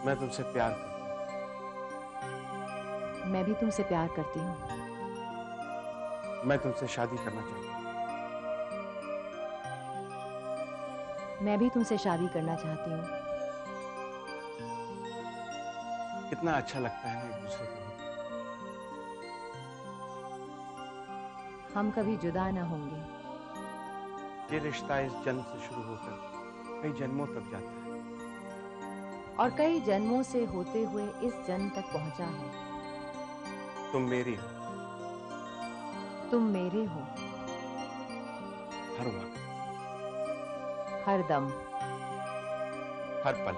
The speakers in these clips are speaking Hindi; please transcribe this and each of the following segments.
मैं तुमसे प्यार करता हूँ। मैं भी तुमसे प्यार करती हूँ। मैं तुमसे शादी करना चाहता हूँ। मैं भी तुमसे शादी करना चाहती हूँ। कितना अच्छा लगता है ना एक दूसरे के होकर। हम कभी जुदा न होंगे। ये रिश्ता इस जन्म से शुरू होकर कई जन्मों तक जाता है और कई जन्मों से होते हुए इस जन्म तक पहुंचा है। तुम मेरी हो। तुम मेरे हो। हर वक्त, हर दम, हर पल।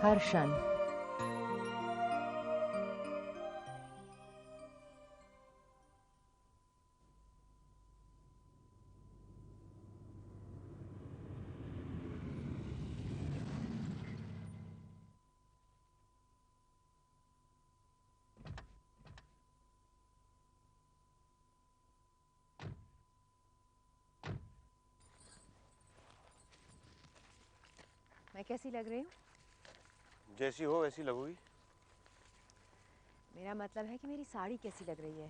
हर क्षण। मैं कैसी लग रही हूँ? जैसी हो वैसी लगोगी। मेरा मतलब है कि मेरी साड़ी कैसी लग रही है?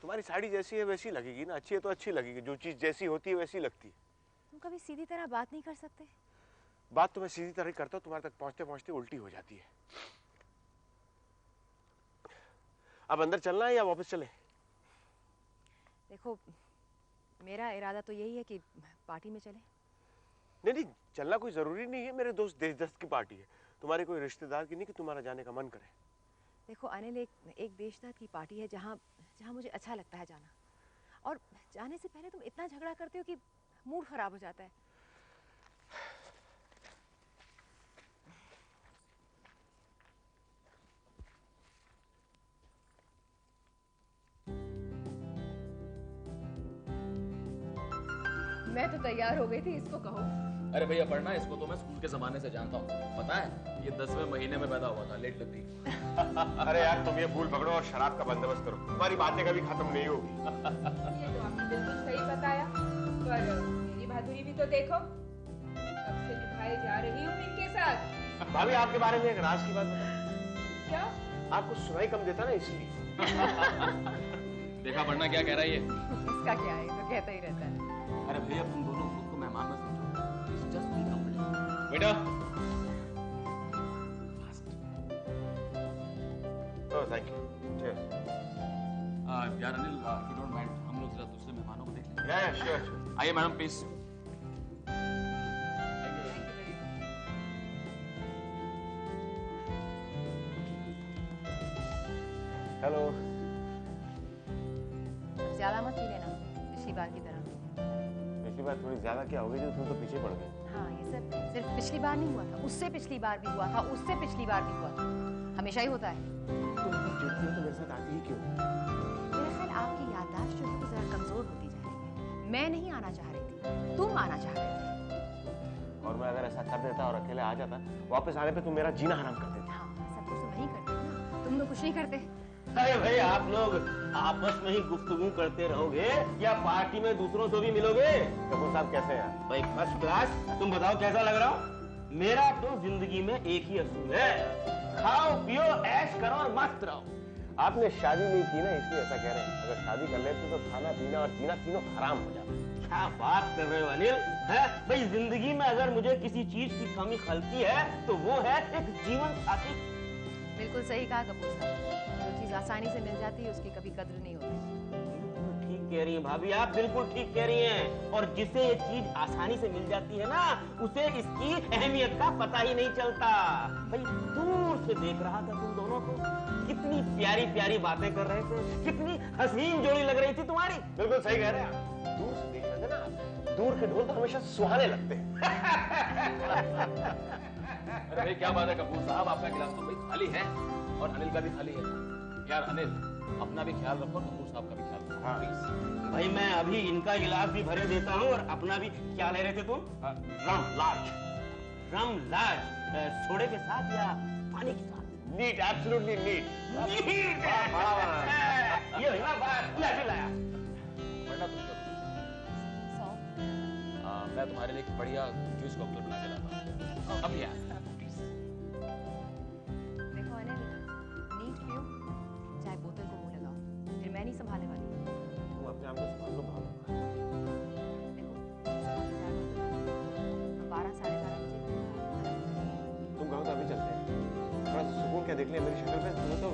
तुम्हारी साड़ी जैसी है वैसी लगेगी ना। अच्छी है तो अच्छी लगेगी। जो चीज जैसी होती है वैसी लगती है। तुम कभी सीधी तरह बात नहीं कर सकते? बात तो मैं सीधी तरह करता हूँ, तुम्हारे तक पहुंचते पहुंचते उल्टी हो जाती है। अब अंदर चलना है या वापस चले? देखो, मेरा इरादा तो यही है कि पार्टी में चले। नहीं नहीं, चलना कोई जरूरी नहीं है। मेरे दोस्त देशदस्त की पार्टी है, तुम्हारे कोई रिश्तेदार की नहीं कि तुम्हारा जाने का मन करे। देखो अनिल, एक देशदस्त की पार्टी है जहाँ जहाँ मुझे अच्छा लगता है जाना। और जाने से पहले तुम इतना झगड़ा करते हो कि मूड खराब हो जाता है। मैं तो तैयार हो गई थी, इसको कहो। अरे भैया पढ़ना, इसको तो मैं स्कूल के जमाने से जानता हूँ। पता है ये 10वें महीने में पैदा हुआ था, लेट लगती। अरे यार तुम ये फूल पकड़ो और शराब का बंदोबस्त करो, तुम्हारी बातें कभी खत्म नहीं होगी। ये तो आपने बिल्कुल सही बताया, पर मेरी बहादुरी भी तो देखो। कब से निभाए जा रही हूँ इनके साथ। भाभी आपके बारे में एक राज की बात बताओ। क्या? आपको सुनाई कम देता ना इसलिए। देखा पढ़ना क्या कह रहा है ये? इसका क्या है, तो कहता ही रहता है। अरे भैया तुम दोनों खुद को मेहमान मत समझो। It's just the company. बेटा ओह थैंक यू। चीयर्स। यार Anil, if you don't mind, हम लोग जरा दूसरे मेहमानों को देख लें। या श्योर। आइए मैडम प्लीज। हेलो। ज्यादा मत पी लेना, पिछली बार की तरह। पिछली बार थोड़ी ज्यादा क्या हो गई थी, तुम तो पीछे पड़ गए। हाँ, ये सब सिर्फ पिछली बार नहीं हुआ था, उससे पिछली बार भी हुआ था, उससे पिछली बार भी हुआ था। हमेशा ही होता है। तुम जब चिढ़ती हो तो मेरे साथ आती ही क्यों? मेरा ख्याल आपकी याददाश्त जो है वो जरा कमजोर होती जा रही है। मैं नहीं आना चाह रही थी, तुम आना चाह रहे थे। और मैं अगर ऐसा कर देता और अकेले आ जाता, वापस आने पे तुम मेरा जीना हराम कर देते। हाँ, सब कुछ तो मैं ही करती हूँ ना, तुम लोग कुछ नहीं करते। अरे भाई आप लोग आपस में ही गुफ्तगू करते रहोगे या पार्टी में दूसरों से भी मिलोगे? कपूर साहब कैसे हैं? भाई फर्स्ट क्लास। तुम बताओ कैसा लग रहा हूँ? मेरा तो जिंदगी में एक ही असूल है, खाओ पियो ऐश करो और मस्त रहो। आपने शादी नहीं की ना इसलिए ऐसा कह रहे हैं। अगर शादी कर लेते तो खाना पीना और जीना तीनों हराम हो जाता। क्या बात कर रहे हो अनिल? है भाई, जिंदगी में अगर मुझे किसी चीज की कमी खलती है तो वो है एक जीवन साथी। बिल्कुल सही कहा कपूर साहब, जो चीज आसानी से मिल जाती है उसकी कभी कद्र नहीं होती। ठीक कह रही हैं भाभी, आप बिल्कुल ठीक कह रही हैं। और जिसे ये चीज आसानी से मिल जाती है ना, उसे इसकी अहमियत का पता ही नहीं चलता। भाई दूर से देख रहा था तुम दोनों को, कितनी प्यारी प्यारी बातें कर रहे थे, कितनी हसीन जोड़ी लग रही थी तुम्हारी। बिल्कुल सही कह रहे हैं आप। दूर से देख रहे थे ना, दूर के ढोल तो हमेशा सुहाने लगते हैं। अरे भाई क्या बात है कपूर साहब, आपका गिलास तो भाई खाली है और अनिल का भी खाली है। यार अनिल, अपना भी ख्याल रखो, कपूर साहब का भी ख्याल रखो प्लीज। भाई मैं अभी इनका गिलास भी भरे देता हूँ और अपना भी। क्या ले रहे थे तुम? रम लार्ज। रम लार्ज सोडे के साथ या पानी के साथ? Neat, absolutely neat. ये ना बात लाया। वरना तुम करो। मैं तुम्हारे लिए एक बढ़िया जूस कॉकटेल बना के लाता हूँ। अब यार प्लीज। अनिल, नीट पियो, चाहे बोतल को मुंह लगाओ, फिर मैं नहीं संभालने वाली। तुम अपने आप को संभाल लो भाव। देखो, 12 साढ़े 12 बजे तुम कहो तो अभी चलते हैं, थोड़ा सा सुकून क्या देख लिया मेरी शक्ल पे। तुम्हें तो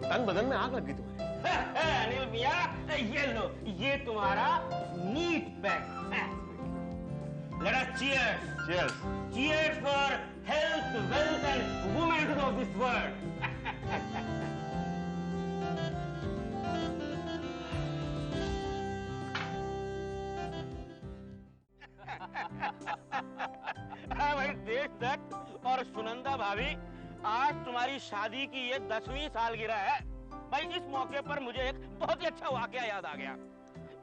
तन बदन में आग लग गई तुम्हारे। अनिल मियां, ये लो, ये तुम्हारा नीट पैक है। Let us cheers. Cheers. Cheers for health, wealth and womanhood of this world. हाँ भाई, देश दत्त और सुनंदा भाभी, आज तुम्हारी शादी की ये 10वीं सालगिरह है। भाई, इस मौके पर मुझे एक बहुत ही अच्छा वाकया याद आ गया।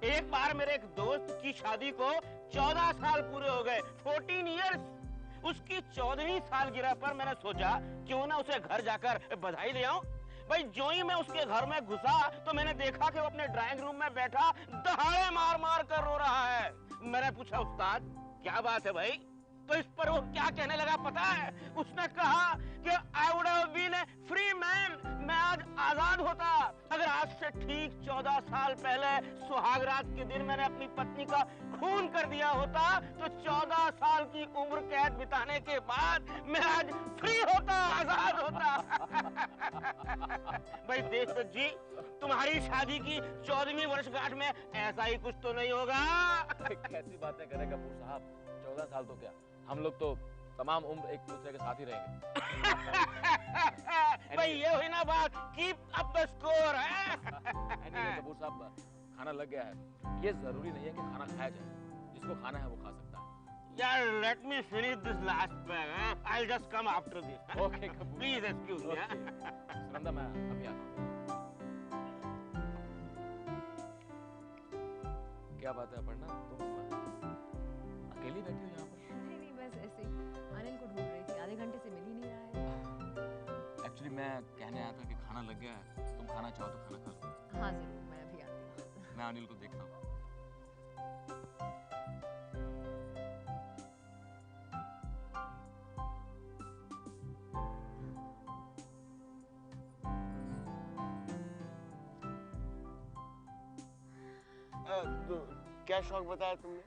एक बार मेरे एक दोस्त की शादी को 14 साल पूरे हो गए, 14 इयर्स। उसकी 14वीं सालगिरह पर मैंने सोचा क्यों ना उसे घर जाकर बधाई दे आऊं। भाई, जो ही मैं उसके घर में घुसा तो मैंने देखा कि वो अपने ड्राइंग रूम में बैठा दहाड़े मार मार कर रो रहा है। मैंने पूछा, उस्ताद क्या बात है भाई? तो इस पर वो क्या कहने लगा पता है? उसने कहा कि I would have been a free man, मैं आज आजाद होता अगर आज से ठीक 14 साल पहले सुहागरात के दिन मैंने अपनी पत्नी का खून कर दिया होता, तो 14 साल की उम्र कैद बिताने के बाद मैं आज फ्री होता, आजाद होता। भाई देशदत्त जी, तुम्हारी शादी की 14वीं वर्षगांठ में ऐसा ही कुछ तो नहीं होगा? कैसी बातें करे कपूर साहब, 14 साल तो क्या, हम लोग तो तमाम उम्र एक दूसरे के साथ ही रहेंगे। भाई, ये हुई ना बात, कीप अप द स्कोर है। कपूर साहब, खाना लग गया है। ये जरूरी नहीं है कि खाना खाया जाए, जिसको खाना है वो खा सकता है। यार, let me finish this last pack, I just come after this. Okay Kapoor, please excuse me. Sunanda, मैं अभी आता हूँ। क्या बात है अपर्णा, तुम अकेली बैठी हो यहाँ पर? नहीं, बस ऐसे ही अनिल को ढूंढ रही थी, आधे घंटे से मिल ही नहीं रहा है। एक्चुअली मैं कहने आया था कि खाना लग गया है, तुम खाना चाहो तो खाना खा लो। हाँ जरूर, मैं अभी आती हूँ। मैं अनिल को देखता हूँ। क्या शौक बताया तुमने?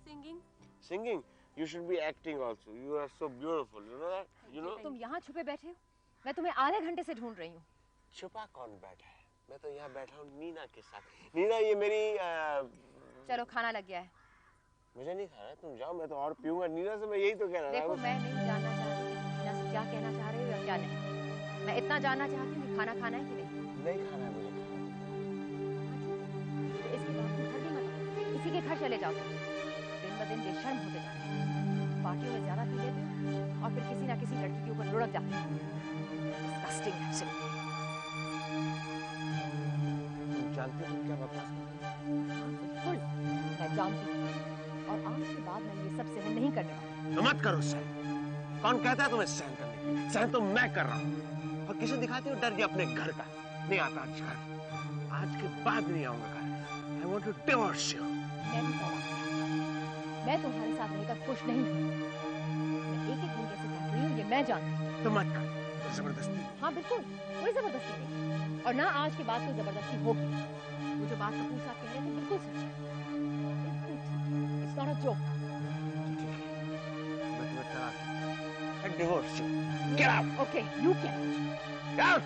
Singing. Singing. You should be acting also. You are so beautiful. You know that? You know? तुम यहाँ छुपे बैठे हो, मैं तुम्हें आधे घंटे से ढूंढ रही हूँ। छुपा कौन बैठा है? मैं तो यहाँ बैठा हूँ नीना के साथ। नीना, ये मेरी चलो, खाना लग गया है। मुझे नहीं खाना, तुम जाओ, मैं तो और पीऊंगा। नीना से मैं यही तो कह रहा था। देखो, मैं नहीं जानना चाहती कि नीना से क्या कहना चाह रहे हो या क्या नहीं। मैं इतना जानना चाहती हूँ कि खाना खाना है कि नहीं। नहीं खाना है मुझे। तो इसके बाद तुम घर भी मत आओ, इसी के घर चले जाओ। दिन ब दिन बेशर्म होते जा रहे हो, पार्टियों में ज्यादा पी लेते हो और फिर किसी ना किसी लड़की के ऊपर लुढ़क जाते हो। Disgusting actually। तुम जानती हो क्या बकवास कर रही हो? बिल्कुल, मैं जानती हूँ और आज के बाद मैं ये सब सहन नहीं करने वाली। तो मत करो सहन। कौन कहता है तुम्हें सहन करने की? सहन तो मैं कर रहा हूँ। और किसे दिखाते हो डर? ये अपने घर का नहीं आता आज घर। आज के बाद नहीं आऊंगा घर। I want to divorce you। मैं तुम्हारे साथ रहकर खुश नहीं हूँ। मैं एक एक दिन कैसे काट रही हूँ ये मैं जानती हूँ। तो मत कर, जबरदस्ती। हाँ बिल्कुल, कोई जबरदस्ती नहीं और ना आज के बाद कोई जबरदस्ती होगी। वो जो बात कपूर साहब कह रहे थे बिल्कुल सच है। It's not a joke। मैं तुम्हें तलाक दूंगा। I divorce you। Get out। Okay, you can। Get out।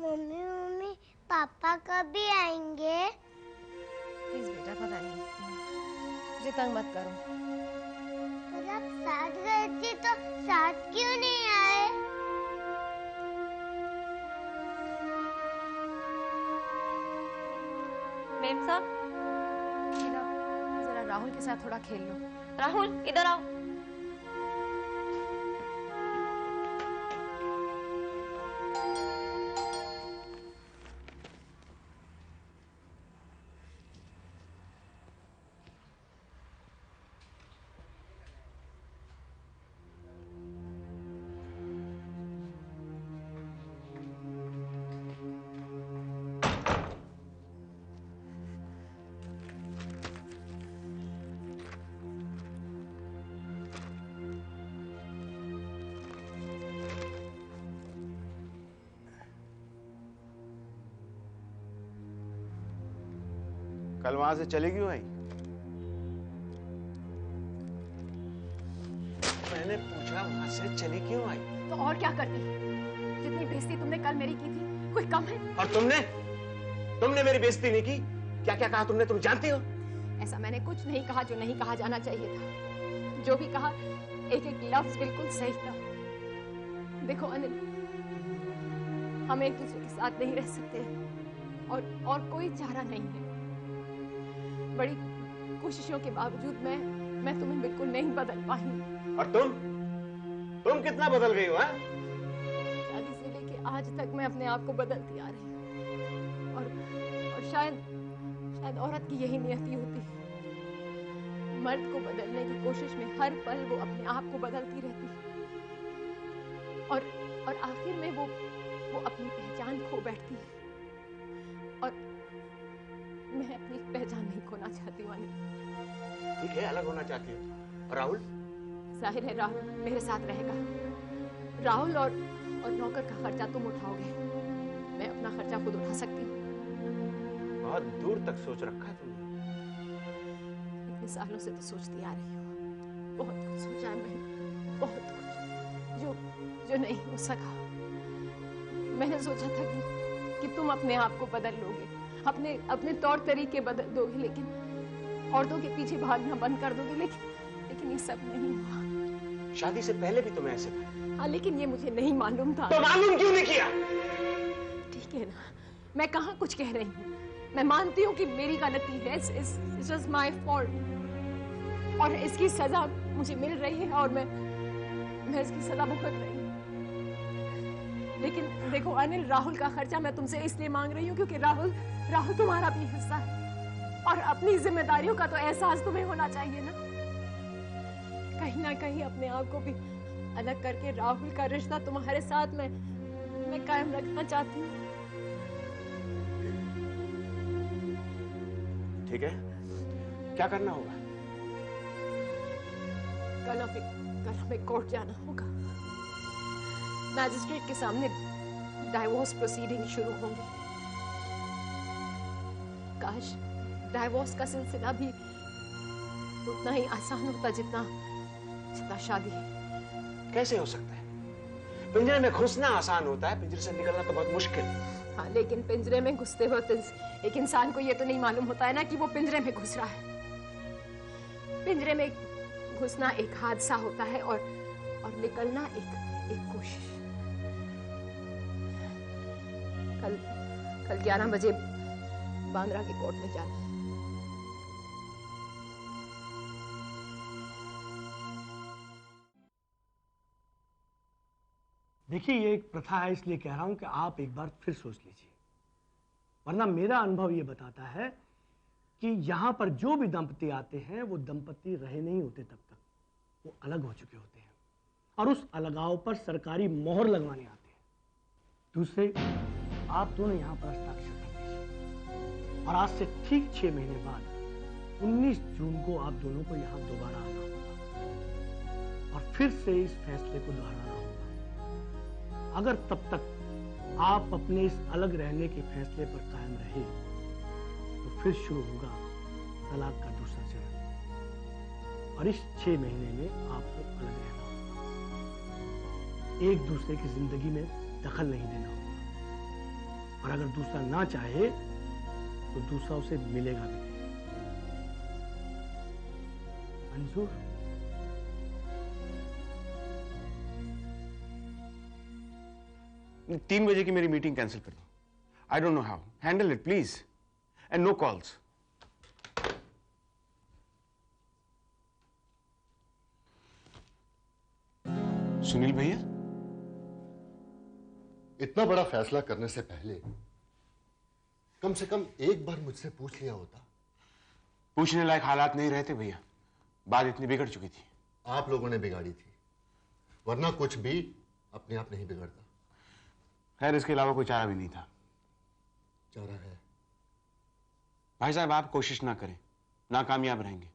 Mummy papa कभी आएंगे? प्लीज बेटा, पता नहीं, मुझे तंग मत करो। पर आप साथ गए थे तो साथ क्यों नहीं आए? मेम साहब, शीला, जरा राहुल के साथ थोड़ा खेल लो। राहुल इधर आओ। कल वहां से चली क्यों आई? मैंने पूछा वहां से चली क्यों आई? तो और क्या करती? जितनी बेइज्जती तुमने कल मेरी की थी, कोई कम है? और तुमने मेरी बेइज्जती नहीं की। क्या क्या कहा तुमने, तुम जानती हो? ऐसा मैंने कुछ नहीं कहा जो नहीं कहा जाना चाहिए था। जो भी कहा एक एक लफ्ज बिल्कुल सही था। देखो अनिल, हम एक दूसरे के साथ नहीं रह सकते और कोई चारा नहीं है। बड़ी कोशिशों के बावजूद मैं तुम्हें बिल्कुल नहीं बदल पाई। और तुम कितना बदल गई हो? शादी से लेके आज तक मैं अपने आप को बदलती आ रही हूँ और शायद औरत की यही नियति होती है। मर्द को बदलने की कोशिश में हर पल वो अपने आप को बदलती रहती है और आखिर में वो अपनी पहचान खो बैठती है। और मैं अपनी पहचान नहीं खोना चाहती हूँ अनिल। ठीक है, अलग होना चाहती हो। और राहुल? जाहिर है राहुल मेरे साथ रहेगा। राहुल और नौकर का खर्चा तुम उठाओगे। मैं अपना खर्चा खुद उठा सकती हूँ। बहुत दूर तक सोच रखा है तुमने। इतने सालों से तो सोचती आ रही हूँ। बहुत कुछ सोचा है मैंने, बहुत कुछ जो नहीं हो सका। मैंने सोचा था कि तुम अपने आप को बदल लोगे, अपने तौर तरीके बदल दोगे, लेकिन औरतों के पीछे भागना बंद कर दोगे। लेकिन ये सब नहीं हुआ। शादी से पहले भी तुम ऐसे थे। हाँ, लेकिन ये मुझे नहीं मालूम था। तो मालूम क्यों नहीं किया? ठीक है ना, मैं कहाँ कुछ कह रही हूँ। मैं मानती हूँ कि मेरी गलती है। It's just my fault। और इसकी सजा मुझे मिल रही है और मैं इसकी सजा भुगत रही हूँ। लेकिन देखो अनिल, राहुल का खर्चा मैं तुमसे इसलिए मांग रही हूँ क्योंकि राहुल तुम्हारा भी हिस्सा है और अपनी जिम्मेदारियों का तो एहसास तुम्हें होना चाहिए ना। कहीं ना कहीं अपने आप को भी अलग करके राहुल का रिश्ता तुम्हारे साथ मैं कायम रखना चाहती हूँ। ठीक है, क्या करना होगा? कल हमें कोर्ट जाना होगा। मैजिस्ट्रेट के सामने डाइवोर्स प्रोसीडिंग शुरू होंगी। काश डाइवोर्स का सिलसिला भी उतना ही आसान होता जितना शादी है। कैसे हो सकता है? पिंजरे में घुसना आसान होता है, पिंजरे से निकलना तो बहुत मुश्किल। हाँ, लेकिन पिंजरे में घुसते वक्त एक इंसान को ये तो नहीं मालूम होता है ना कि वो पिंजरे में घुस रहा है। पिंजरे में घुसना एक हादसा होता है और निकलना एक कोशिश। कल 11 बजे बांद्रा के कोर्ट में जाना है। देखिए, ये एक प्रथा है, इसलिए कह रहा हूं कि आप एक बार फिर सोच लीजिए। वरना मेरा अनुभव ये बताता है कि यहां पर जो भी दंपति आते हैं वो दंपति रहे नहीं होते तब तक, वो अलग हो चुके होते हैं और उस अलगाव पर सरकारी मोहर लगवाने आते हैं। दूसरे, आप दोनों यहां पर हस्ताक्षर कर दीजिए और आज से ठीक 6 महीने बाद 19 जून को आप दोनों को यहां दोबारा आना होगा और फिर से इस फैसले को दोहराना होगा। अगर तब तक आप अपने इस अलग रहने के फैसले पर कायम रहे तो फिर शुरू होगा तलाक का दूसरा चरण और इस 6 महीने में आपको अलग रहना होगा। एक दूसरे की जिंदगी में दखल नहीं देना होगा और अगर दूसरा ना चाहे तो दूसरा उसे मिलेगा भी नहीं। मंजूर? तीन बजे की मेरी मीटिंग कैंसिल कर दो। I don't know how. Handle it please and no calls. Sunil भैया, इतना बड़ा फैसला करने से पहले कम से कम एक बार मुझसे पूछ लिया होता। पूछने लायक हालात नहीं रहते भैया, बात इतनी बिगड़ चुकी थी। आप लोगों ने बिगाड़ी थी, वरना कुछ भी अपने आप नहीं बिगड़ता। खैर, इसके अलावा कोई चारा भी नहीं था। चारा है भाई साहब, आप कोशिश ना करें, नाकामयाब रहेंगे।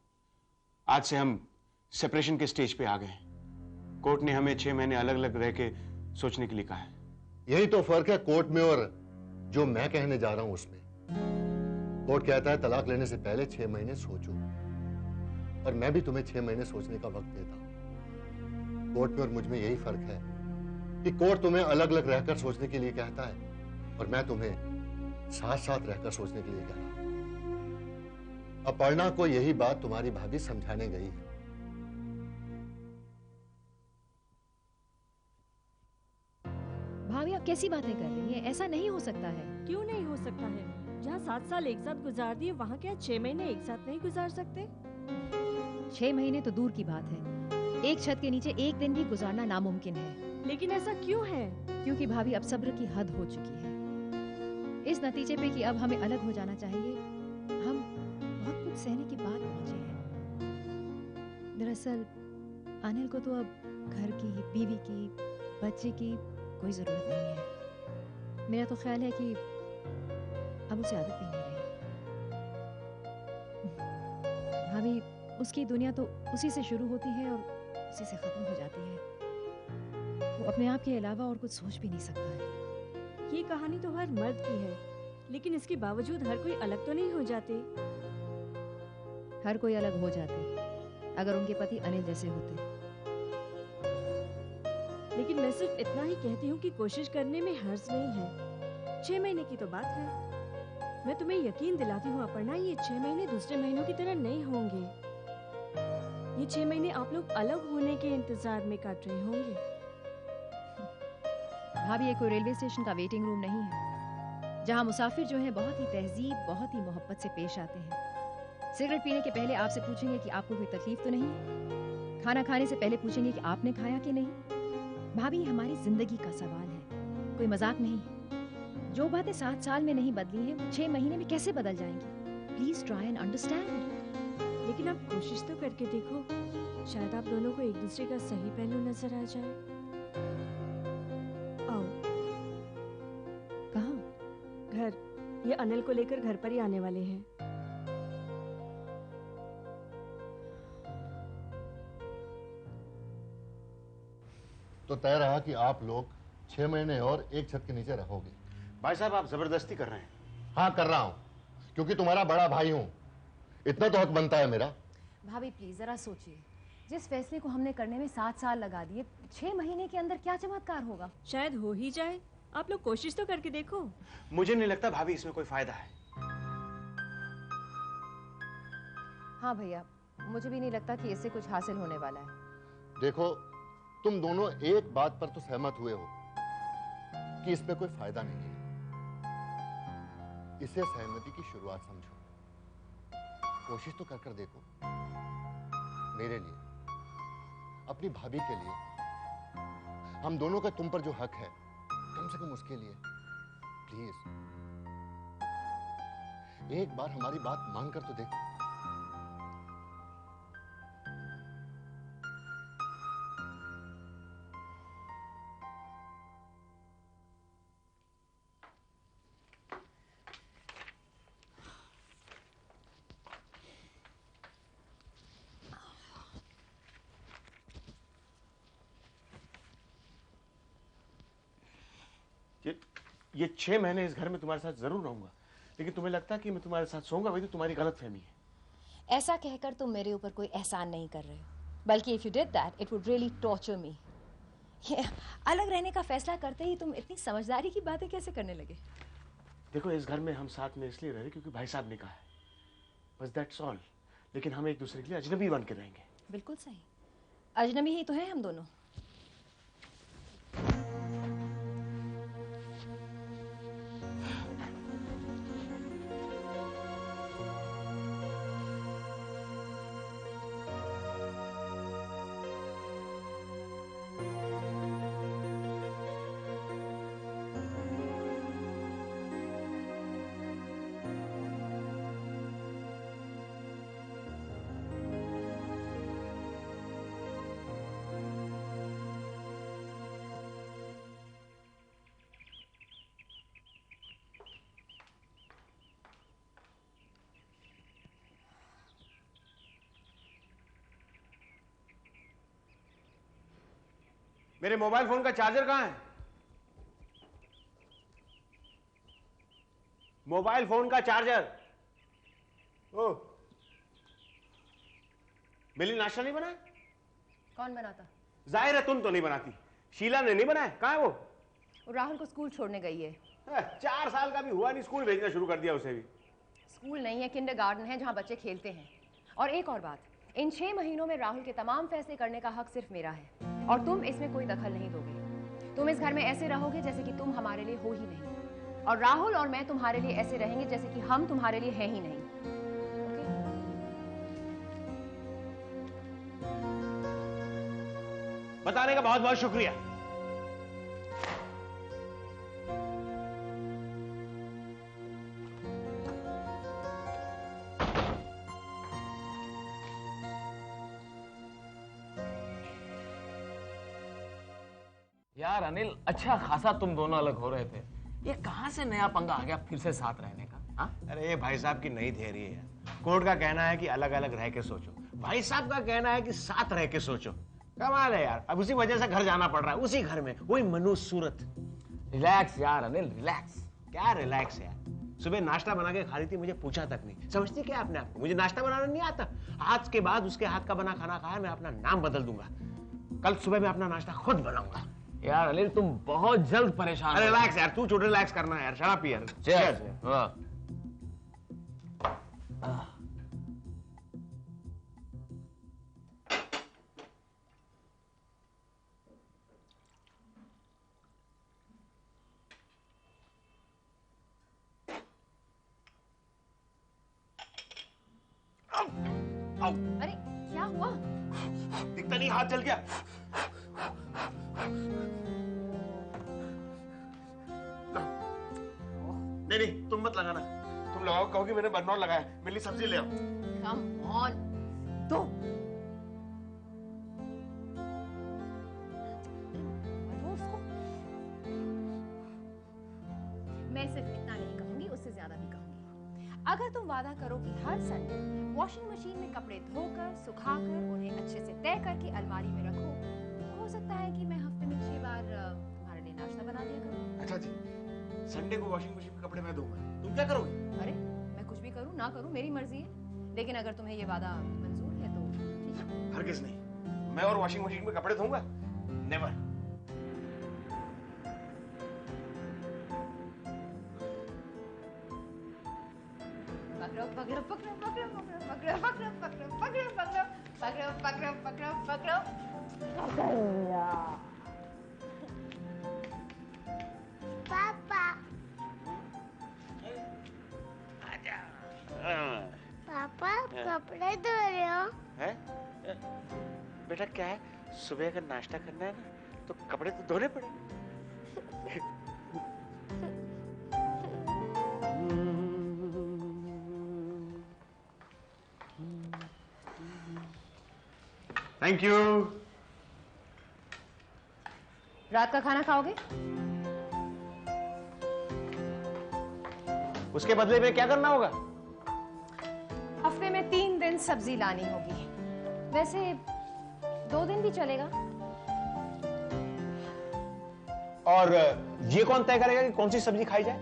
आज से हम सेपरेशन के स्टेज पे आ गए हैं। कोर्ट ने हमें 6 महीने अलग अलग रह के सोचने के लिए कहा है। यही तो फर्क है कोर्ट में और जो मैं कहने जा रहा हूं उसमें। कोर्ट कहता है तलाक लेने से पहले 6 महीने सोचो, और मैं भी तुम्हें 6 महीने सोचने का वक्त देता हूं। कोर्ट में और मुझ में यही फर्क है कि कोर्ट तुम्हें अलग अलग रहकर सोचने के लिए कहता है और मैं तुम्हें साथ साथ रहकर सोचने के लिए कह रहा हूं। अपर्णा को यही बात तुम्हारी भाभी समझाने गई है। भाभी आप कैसी बातें कर रही हैं? ऐसा नहीं हो सकता है। क्यों नहीं हो सकता है? जहाँ 7 साल एक साथ गुजार दिए, वहाँ क्या 6 महीने एक साथ नहीं गुजार सकते? 6 महीने तो दूर की बात है, एक छत के नीचे एक दिन भी गुजारना नामुमकिन है। लेकिन ऐसा क्यों है? क्योंकि भाभी अब सब्र की हद हो चुकी है, इस नतीजे पे कि अब हमें अलग हो जाना चाहिए। हम बहुत कुछ सहने के बाद पहुंचे हैं। दरअसल अनिल को तो अब घर की, बीवी की, बच्चे की कोई जरूरत नहीं है। मेरा तो ख्याल है कि अब उसे आदत भी नहीं रही। भाभी उसकी दुनिया तो उसी से शुरू होती है और उसी से खत्म हो जाती है। वो अपने आप के अलावा और कुछ सोच भी नहीं सकता है। ये कहानी तो हर मर्द की है, लेकिन इसके बावजूद हर कोई अलग तो नहीं हो जाते। हर कोई अलग हो जाते अगर उनके पति अनिल जैसे होते। लेकिन मैं सिर्फ इतना ही कहती हूँ कि कोशिश करने में हर्ज नहीं है। 6 महीने की तो बात है। मैं तुम्हें यकीन दिलाती हूँ अपर्णा, ये 6 महीने दूसरे महीनों की तरह नहीं होंगे। ये 6 महीने आप लोग अलग होने के इंतजार में काट रहे होंगे। भाभी ये कोई रेलवे स्टेशन का वेटिंग रूम नहीं है, जहाँ मुसाफिर जो है बहुत ही तहजीब, बहुत ही मोहब्बत से पेश आते हैं। सिगरेट पीने के पहले आपसे पूछेंगे कि आपको कोई तकलीफ तो नहीं। खाना खाने से पहले पूछेंगे कि आपने खाया कि नहीं। भाभी हमारी जिंदगी का सवाल है, कोई मजाक नहीं है। जो बातें 7 साल में नहीं बदली हैं, वो 6 महीने में कैसे बदल जाएंगी? Please try and understand. लेकिन आप कोशिश तो करके देखो, शायद आप दोनों को एक दूसरे का सही पहलू नजर आ जाए। आओ। कहाँ? घर। ये अनिल को लेकर घर पर ही आने वाले हैं। तो तय रहा कि आप लोग 6 महीने और एक छत के नीचे रहोगे। भाई साहब आप जबरदस्ती कर रहे हैं। हाँ कर रहा हूं, क्योंकि तुम्हारा बड़ा भाई हूं, इतना तो हक बनता है मेरा। भाभी प्लीज जरा सोचिए, जिस फैसले को हमने करने में 7 साल लगा दिए, 6 महीने के अंदर क्या चमत्कार होगा? शायद हो ही जाए। आप लोग कोशिश तो करके देखो। मुझे नहीं लगता भाभी इसमें कोई फायदा है। हाँ भैया, मुझे भी नहीं लगता कि इससे कुछ हासिल होने वाला है। देखो तुम दोनों एक बात पर तो सहमत हुए हो कि इसमें कोई फायदा नहीं है। इसे सहमति की शुरुआत समझो, कोशिश तो कर देखो। मेरे लिए, अपनी भाभी के लिए, हम दोनों का तुम पर जो हक है, कम से कम उसके लिए प्लीज एक बार हमारी बात मानकर तो देखो। ये 6 महीने इस घर में तुम्हारे साथ जरूर रहूंगा, लेकिन तुम्हें लगता है कि मैं तुम्हारे साथ सोऊंगा, वही तो तुम्हारी गलतफहमी है। ऐसा कहकर तुम मेरे ऊपर कोई एहसान नहीं कर रहे हो, बल्कि if you did that it would really torture me. ये अलग रहने का फैसला करते ही तुम इतनी समझदारी की बातें कैसे करने लगे? देखो इस घर में हम साथ में इसलिए रह रहे क्योंकि भाई साहब ने कहा है, बस दैट्स ऑल। लेकिन हम एक दूसरे के लिए अजनबी बन के रहेंगे। बिल्कुल सही, अजनबी ही तो है हम दोनों। मेरे मोबाइल फोन का चार्जर कहाँ है? मोबाइल फोन का चार्जर। ओ, मिली नाश्ता नहीं बनाया? कौन बनाता? जाहिर है तुम तो नहीं बनाती, शीला ने नहीं बनाया। कहाँ है वो? राहुल को स्कूल छोड़ने गई है। 4 साल का भी हुआ नहीं, स्कूल भेजना शुरू कर दिया उसे भी। स्कूल नहीं है, किंडरगार्टन है जहाँ बच्चे खेलते हैं। और एक और बात, इन 6 महीनों में राहुल के तमाम फैसले करने का हक सिर्फ मेरा है और तुम इसमें कोई दखल नहीं दोगे। तुम इस घर में ऐसे रहोगे जैसे कि तुम हमारे लिए हो ही नहीं, और राहुल और मैं तुम्हारे लिए ऐसे रहेंगे जैसे कि हम तुम्हारे लिए हैं ही नहीं। ओके? बताने का बहुत बहुत शुक्रिया। यार अनिल, अच्छा खासा तुम दोनों अलग हो रहे थे, ये कहां से नया पंगा आ गया फिर से साथ रहने का? हाँ? अरे ये भाई साहब की नई थियरी है। कोर्ट का कहना है कि अलग अलग रह के सोचो, भाई साहब का कहना है कि साथ रह के सोचो। कमाल है यार, अब उसी वजह से घर जाना पड़ रहा है, उसी घर में वही मनुष्य सूरत। रिलैक्स यार अनिल, रिलैक्स। क्या रिलैक्स यार, सुबह नाश्ता बना के खा रही थी, मुझे पूछा तक नहीं। समझती क्या अपने आप को? मुझे नाश्ता बनाना नहीं आता। आज के बाद उसके हाथ का बना खाना खाया, मैं अपना नाम बदल दूंगा। कल सुबह मैं अपना नाश्ता खुद बनाऊंगा। यार अनिल, तुम बहुत जल्द परेशान हो। रिलैक्स यार, तू छोटे रिलैक्स करना है यार। शराब पी यार। Cheers. हाँ। अरे क्या हुआ? दिखता नहीं, हाथ जल गया। नहीं, तुम मत लगाना। तुम लगाओ, कहोगे मैंने बर्नौर लगाया। मेरे लिए सब्जी ले आओ। Come on, दो। मैं सिर्फ इतना नहीं कहूंगी, उससे ज्यादा भी कहूंगी। अगर तुम वादा करो कि हर संडे वॉशिंग मशीन में कपड़े धोकर, सुखाकर, उन्हें अच्छे से तय करके अलमारी में रखो, तो हो सकता है कि मैं हफ्ते में 6 बार तुम्हारे लिए नाश्ता बना दिया करूं। अच्छा जी, संडे को वॉशिंग मशीन में कपड़े मैं धोऊंगा, तुम क्या करोगे? अरे मैं कुछ भी करूं ना करूं मेरी मर्जी है, लेकिन अगर तुम्हें ये वादा मंजूर है तो ठीक है। हरगिज़ नहीं, मैं और वॉशिंग मशीन में कपड़े धोऊंगा? नेवर। पकड़ो पकड़ो पकड़ो पकड़ो पकड़ो पकड़ो पकड़ो पकड़ो पकड़ो पकड़ो पकड़ो पकड़ो पकड़ो। पापा पापा कपड़े धो रहे हो? हैं? बेटा क्या है, सुबह अगर नाश्ता करना है ना तो कपड़े तो धोने पड़ेंगे। Thank you. रात का खाना खाओगे? उसके बदले में क्या करना होगा? हफ्ते में 3 दिन सब्जी लानी होगी। वैसे 2 दिन भी चलेगा। और ये कौन तय करेगा कि कौन सी सब्जी खाई जाए?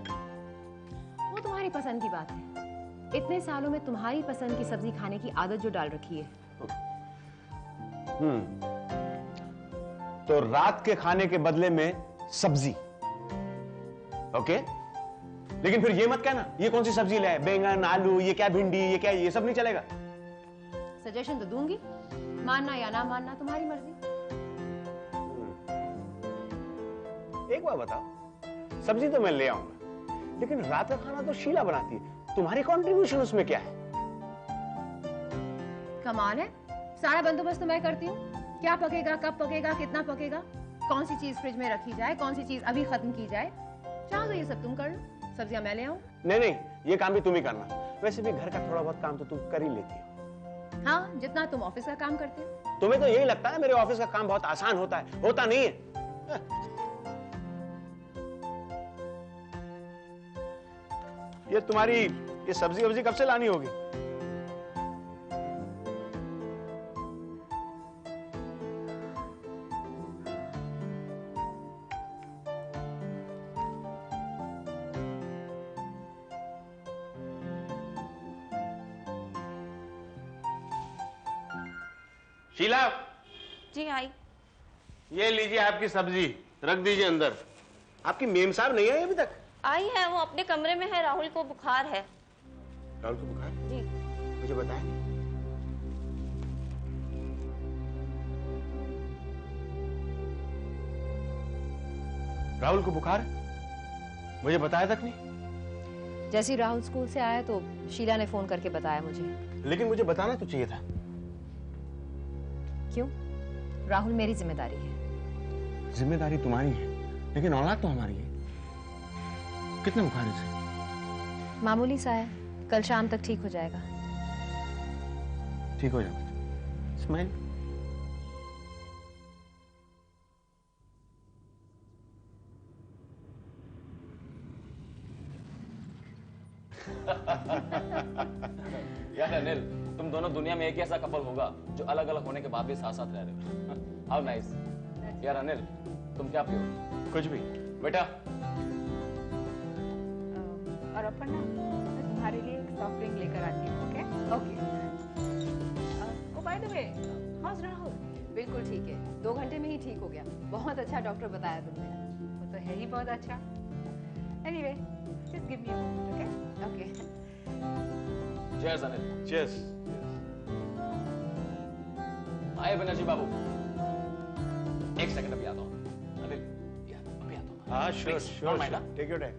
वो तुम्हारी पसंद की बात है। इतने सालों में तुम्हारी पसंद की सब्जी खाने की आदत जो डाल रखी है। तो रात के खाने के बदले में सब्जी, ओके? लेकिन फिर ये मत कहना ये कौन सी सब्जी लाए, बैंगन, आलू, ये क्या भिंडी, ये क्या, ये सब नहीं चलेगा। सजेशन तो दूंगी, मानना या ना मानना तुम्हारी मर्जी। एक बात बताओ, सब्जी तो मैं ले आऊंगा, लेकिन रात का खाना तो शीला बनाती है, तुम्हारी कंट्रीब्यूशन उसमें क्या है? कमाल है, सारा बंदोबस्त तो मैं करती हूँ। क्या पकेगा, कब पकेगा, कितना पकेगा, कौन सी चीज फ्रिज में रखी जाए, कौन सी चीज अभी खत्म की जाए, चाहो तो ये सब तुम कर लो, सब्जियां मैं ले आऊं। नहीं, ये काम भी तुम ही करना। वैसे भी घर का थोड़ा बहुत काम तो तुम कर ही लेती हो। हाँ, जितना तुम ऑफिस का काम करते हो। तुम्हें तो यही लगता है मेरे ऑफिस का काम बहुत आसान होता है, होता नहीं है। ये तुम्हारी ये सब्जी वब्जी कब से लानी होगी? शीला, जी आई। ये लीजिए आपकी सब्जी, रख दीजिए अंदर। आपकी मेम साहब नहीं आई अभी तक? आई है, वो अपने कमरे में है। राहुल को बुखार है। राहुल को बुखार? जी। मुझे बताया। राहुल को बुखार? मुझे बताया तक नहीं। जैसे ही राहुल स्कूल से आया तो शीला ने फोन करके बताया मुझे। लेकिन मुझे बताना तो चाहिए था। क्यों? राहुल मेरी जिम्मेदारी है। जिम्मेदारी तुम्हारी है, लेकिन औलाद तो हमारी है। कितना बुखार है इसे? मामूली सा है, कल शाम तक ठीक हो जाएगा। ठीक हो जाएगा। स्माइल। यार अनिल, तुम दोनों दुनिया में एक ही ऐसा कपल होगा जो अलग अलग होने के बाद भी साथ साथ रह रहे हो। How nice. यार अनिल, तुम क्या पियो? कुछ भी। बेटा। और अपन ना तुम्हारे लिए एक सॉफ्ट ड्रिंक लेकर आती हूँ। Okay okay. Oh by the way, how's Rahul? बिल्कुल ठीक है, 2 घंटे में ही ठीक हो गया। बहुत अच्छा डॉक्टर बताया तुमने। वो तो है ही बहुत अच्छा। Anyway, just give me a moment. Okay okay. Cheers Anil. Cheers. आए बनर्जी बाबू, एक सेकंड अभी आता हूँ। अनिल यार अभी आता हूँ। हाँ sure sure, take your time.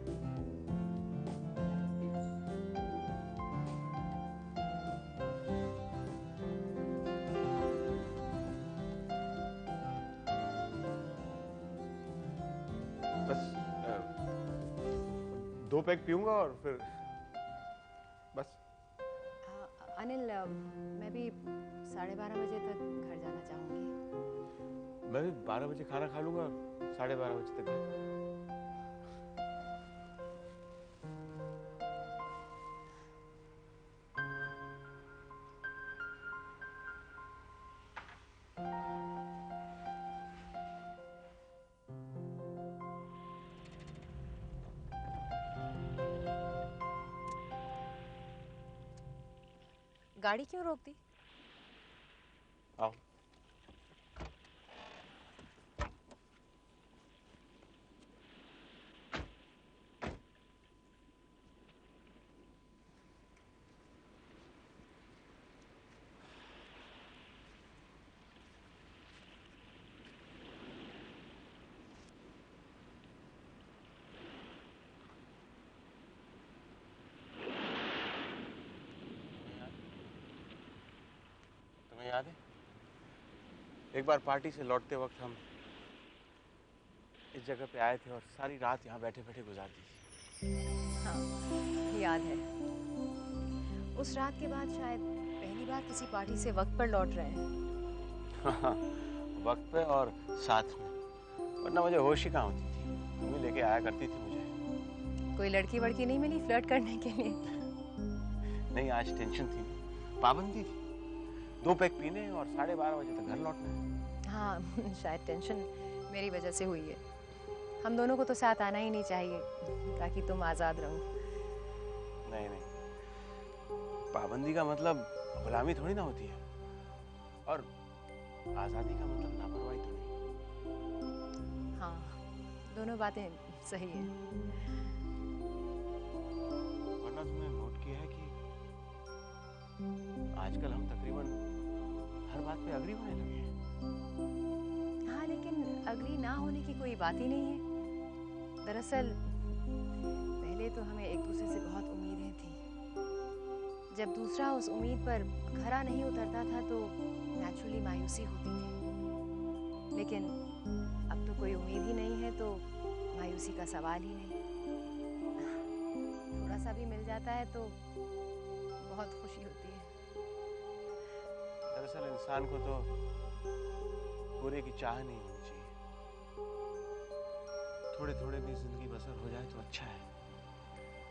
बस 2 पैक पीऊंगा और फिर बस। अनिल, मैं भी 12:30 बजे तक घर जाना चाहूंगी। मैं भी 12 बजे खाना खा लूंगा, 12:30 बजे तक घर। गाड़ी क्यों रोक दी? आओ। याद है एक बार पार्टी से लौटते वक्त हम इस जगह पे आए थे और सारी रात यहाँ बैठे बैठे गुजार दी थी। हाँ, याद है। उस रात के बाद शायद पहली बार किसी पार्टी से वक्त पर लौट रहे हैं। हाँ, वक्त पे और साथ में, वरना मुझे होश ही कहाँ होती थी। मम्मी लेके आया करती थी मुझे। कोई लड़की वड़की नहीं मिली फ्लर्ट करने के लिए? नहीं, आज टेंशन थी, पाबंदी थी। 2 पैक पीने और 12:30 बजे तक घर लौटना है। हाँ, शायद टेंशन मेरी वजह से हुई है। हम दोनों को तो साथ आना ही नहीं चाहिए ताकि तुम आजाद रहो। नहीं नहीं, पाबंदी का मतलब गुलामी थोड़ी ना होती है, और आजादी का मतलब लापरवाही तो नहीं। हाँ, दोनों बातें सही हैं। वरना तुमने नोट किया है कि आजकल हम तकरीबन हर बात पे अग्री होने लगे हैं। हाँ, लेकिन अग्री ना होने की कोई बात ही नहीं है। दरअसल पहले तो हमें एक दूसरे से बहुत उम्मीदें थी। जब दूसरा उस उम्मीद पर खरा नहीं उतरता था तो नेचुरली मायूसी होती थी। लेकिन अब तो कोई उम्मीद ही नहीं है तो मायूसी का सवाल ही नहीं। थोड़ा सा भी मिल जाता है तो बहुत खुशी होती है। दरअसल इंसान को तो पूरे की चाह नहीं होनी चाहिए। थोड़े थोड़े भी जिंदगी बसर हो जाए तो अच्छा है।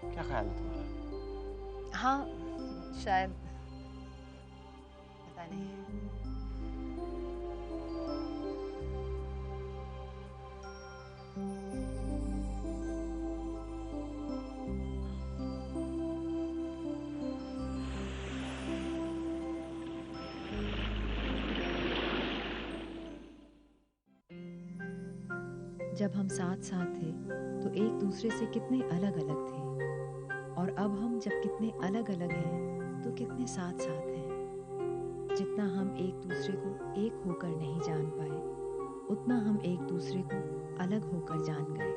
क्या ख्याल है तुम्हारा? हाँ, शायद, पता नहीं। जब हम साथ साथ थे तो एक दूसरे से कितने अलग अलग थे, और अब हम जब कितने अलग अलग हैं तो कितने साथ साथ हैं। जितना हम एक दूसरे को एक होकर नहीं जान पाए, उतना हम एक दूसरे को अलग होकर जान गए।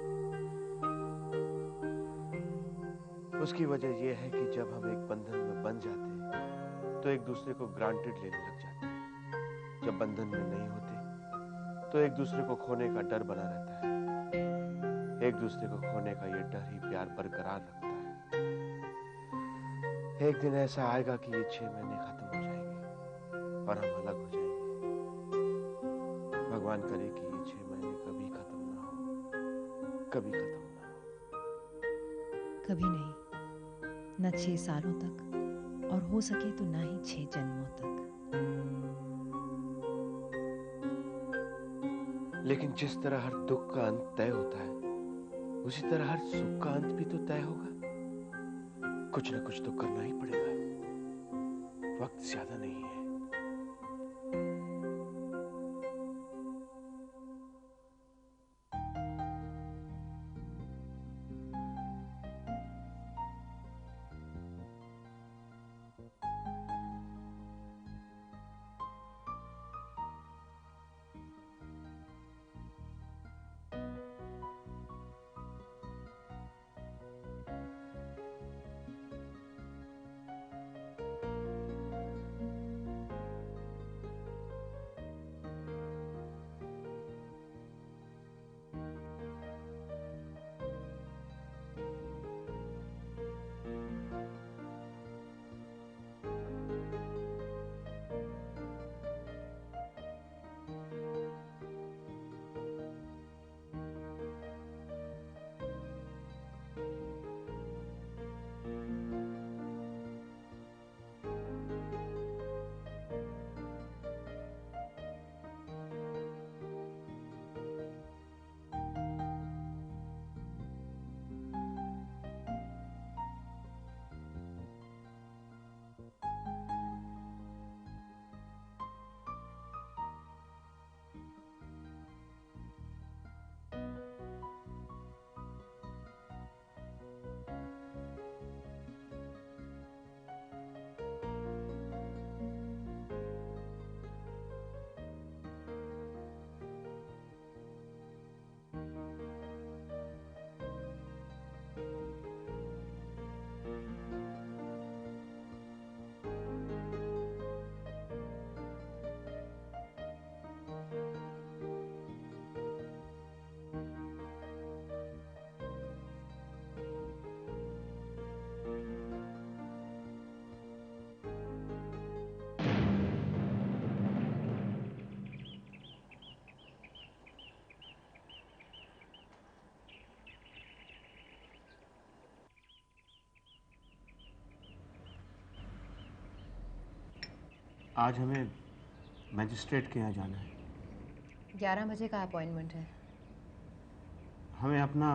उसकी वजह यह है कि जब हम एक बंधन में बंध जाते हैं तो एक दूसरे को ग्रांटेड लेने लग जाते हैं। जब बंधन में नहीं होते तो एक दूसरे को खोने का डर बना रहता है। एक दूसरे को खोने का ये डर ही प्यार बरकरार रखता है। एक दिन ऐसा आएगा कि ये 6 महीने खत्म हो जाएंगे और हम अलग हो जाएंगे। भगवान करे कि ये 6 महीने कभी खत्म ना हो, कभी खत्म ना हो। कभी नहीं, न 6 सालों तक, और हो सके तो ना ही 6 जन्मों तक। लेकिन जिस तरह हर दुख का अंत तय होता है, उसी तरह हर सुख का अंत भी तो तय होगा। कुछ ना कुछ तो करना ही पड़ेगा। वक्त ज्यादा नहीं है। आज हमें मजिस्ट्रेट के यहाँ जाना है। 11 बजे का अपॉइंटमेंट है। हमें अपना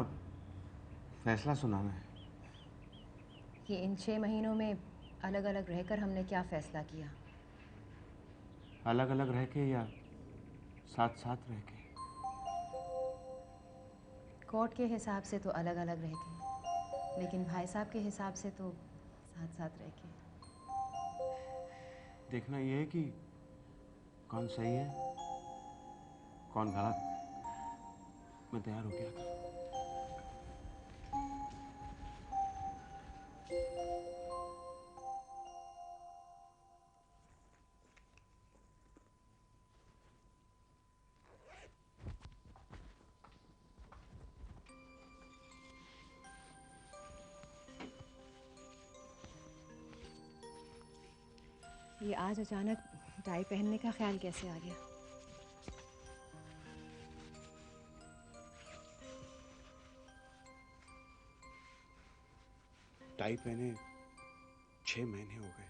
फैसला सुनाना है कि इन 6 महीनों में अलग अलग रहकर हमने क्या फैसला किया। अलग अलग रह के या साथ साथ रह के। कोर्ट के हिसाब से तो अलग अलग रह के, लेकिन भाई साहब के हिसाब से तो साथ साथ रह के। देखना ये है कि कौन सही है कौन गलत। मैं तैयार हो गया था। ये आज अचानक टाई पहनने का ख्याल कैसे आ गया? टाई पहने 6 महीने हो गए।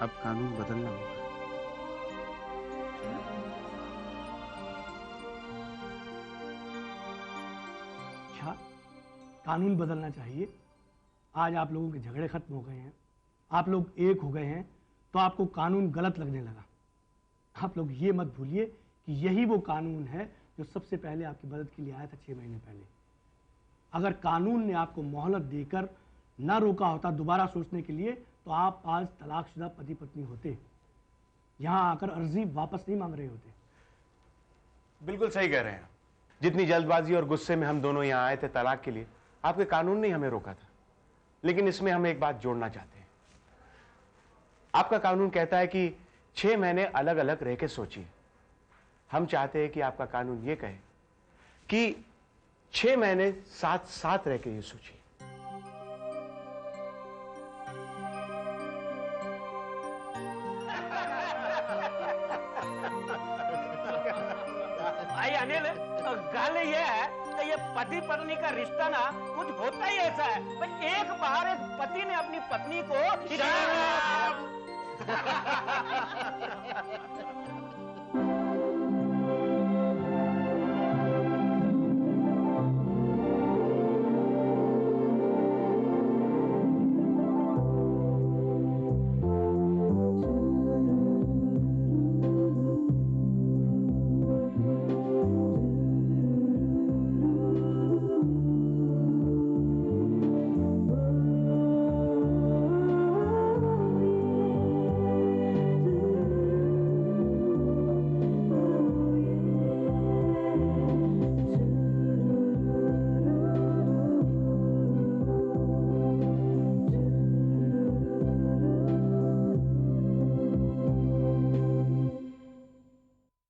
अब कानून बदलना होगा। अच्छा, कानून बदलना चाहिए। आज आप लोगों के झगड़े खत्म हो गए हैं, आप लोग एक हो गए हैं, तो आपको कानून गलत लगने लगा। आप लोग ये मत भूलिए कि यही वो कानून है जो सबसे पहले आपकी मदद के लिए आया था 6 महीने पहले। अगर कानून ने आपको मोहलत देकर ना रोका होता दोबारा सोचने के लिए, तो आप आज तलाकशुदा पति पत्नी होते, यहाँ आकर अर्जी वापस नहीं मांग रहे होते। बिल्कुल सही कह रहे हैं। जितनी जल्दबाजी और गुस्से में हम दोनों यहाँ आए थे तलाक के लिए, आपके कानून ने हमें रोका था। लेकिन इसमें हम एक बात जोड़ना चाहते हैं। आपका कानून कहता है कि 6 महीने अलग अलग रह के सोचिए। हम चाहते हैं कि आपका कानून ये कहे कि 6 महीने साथ साथ रह के ये सोचिए। भाई अनिल, गाल ये है कि ये पति पत्नी का रिश्ता ना कुछ होता ही ऐसा है। भाई एक बार एक पति ने अपनी पत्नी को